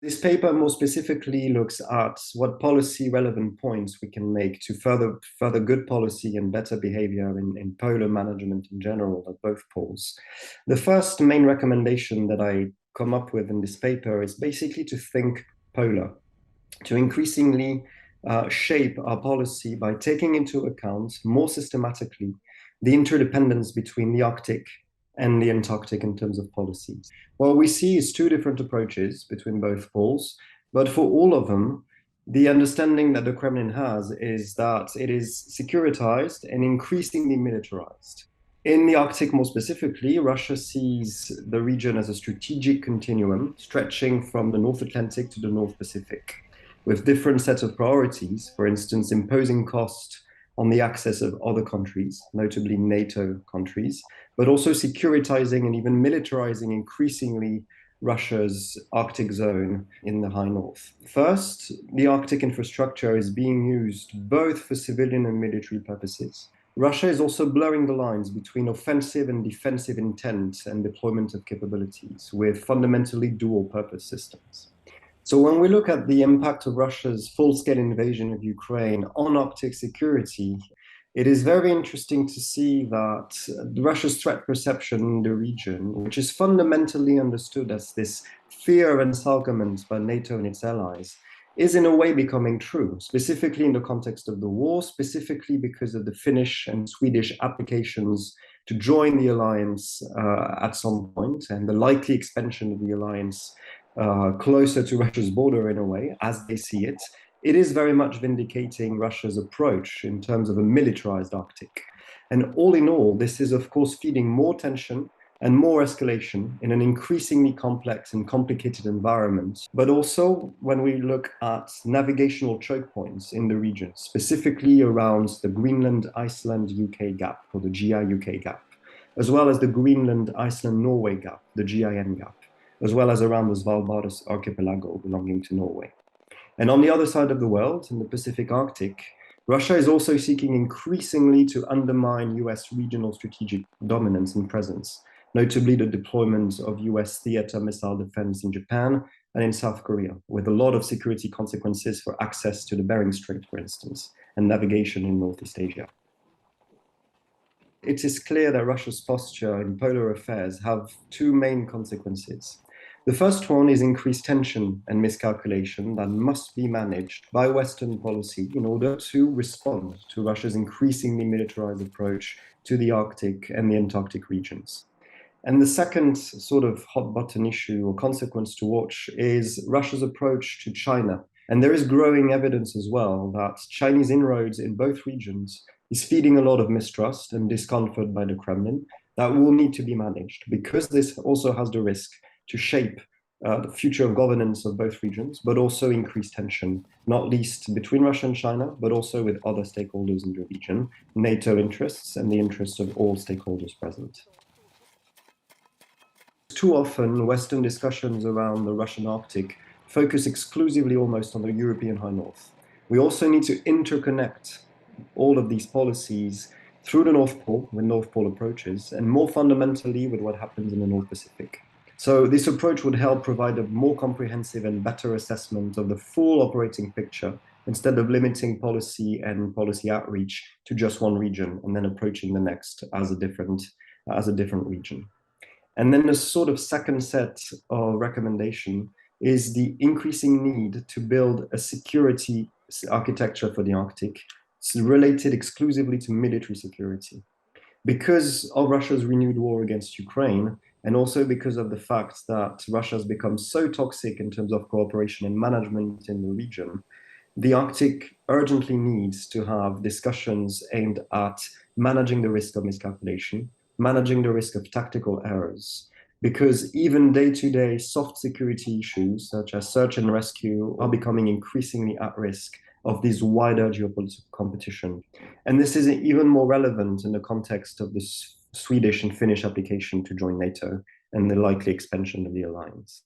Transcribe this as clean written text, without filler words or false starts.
This paper more specifically looks at what policy relevant points we can make to further good policy and better behavior in polar management in general at both poles. The first main recommendation that I come up with in this paper is basically to think polar, to increasingly shape our policy by taking into account more systematically the interdependence between the Arctic and the Antarctic in terms of policies. What we see is two different approaches between both poles, but for all of them, the understanding that the Kremlin has is that it is securitized and increasingly militarized. In the Arctic, more specifically, Russia sees the region as a strategic continuum stretching from the North Atlantic to the North Pacific, with different sets of priorities, for instance, imposing cost on the access of other countries, notably NATO countries, but also securitizing and even militarizing increasingly Russia's Arctic zone in the high north. First, the Arctic infrastructure is being used both for civilian and military purposes. Russia is also blurring the lines between offensive and defensive intent and deployment of capabilities with fundamentally dual purpose systems. So when we look at the impact of Russia's full-scale invasion of Ukraine on Arctic security, it is very interesting to see that Russia's threat perception in the region, which is fundamentally understood as this fear of encirclement by NATO and its allies, is in a way becoming true, specifically in the context of the war, specifically because of the Finnish and Swedish applications to join the alliance at some point, and the likely expansion of the alliance closer to Russia's border in a way, as they see it. It is very much vindicating Russia's approach in terms of a militarized Arctic. And all in all, this is of course feeding more tension and more escalation in an increasingly complex and complicated environment. But also when we look at navigational choke points in the region, specifically around the Greenland-Iceland-UK gap, or the GI-UK gap, as well as the Greenland-Iceland-Norway gap, the GIN gap, as well as around the Svalbard archipelago belonging to Norway. And on the other side of the world, in the Pacific Arctic, Russia is also seeking increasingly to undermine US regional strategic dominance and presence, notably the deployment of US theater missile defense in Japan and in South Korea, with a lot of security consequences for access to the Bering Strait, for instance, and navigation in Northeast Asia. It is clear that Russia's posture in polar affairs have two main consequences. The first one is increased tension and miscalculation that must be managed by Western policy in order to respond to Russia's increasingly militarized approach to the Arctic and the Antarctic regions. And the second sort of hot button issue or consequence to watch is Russia's approach to China. And there is growing evidence as well that Chinese inroads in both regions is feeding a lot of mistrust and discomfort by the Kremlin that will need to be managed, because this also has the risk to shape the future of governance of both regions, but also increase tension, not least between Russia and China, but also with other stakeholders in the region, NATO interests and the interests of all stakeholders present. Too often, Western discussions around the Russian Arctic focus exclusively almost on the European high north. We also need to interconnect all of these policies through the North Pole, with North Pole approaches, and more fundamentally with what happens in the North Pacific. So this approach would help provide a more comprehensive and better assessment of the full operating picture, instead of limiting policy and policy outreach to just one region and then approaching the next as a different region. And then the sort of second set of recommendation is the increasing need to build a security architecture for the Arctic related exclusively to military security. Because of Russia's renewed war against Ukraine, and also because of the fact that Russia has become so toxic in terms of cooperation and management in the region, the Arctic urgently needs to have discussions aimed at managing the risk of miscalculation, managing the risk of tactical errors, because even day-to-day soft security issues, such as search and rescue, are becoming increasingly at risk of this wider geopolitical competition. And this is even more relevant in the context of the Swedish and Finnish application to join NATO and the likely expansion of the alliance.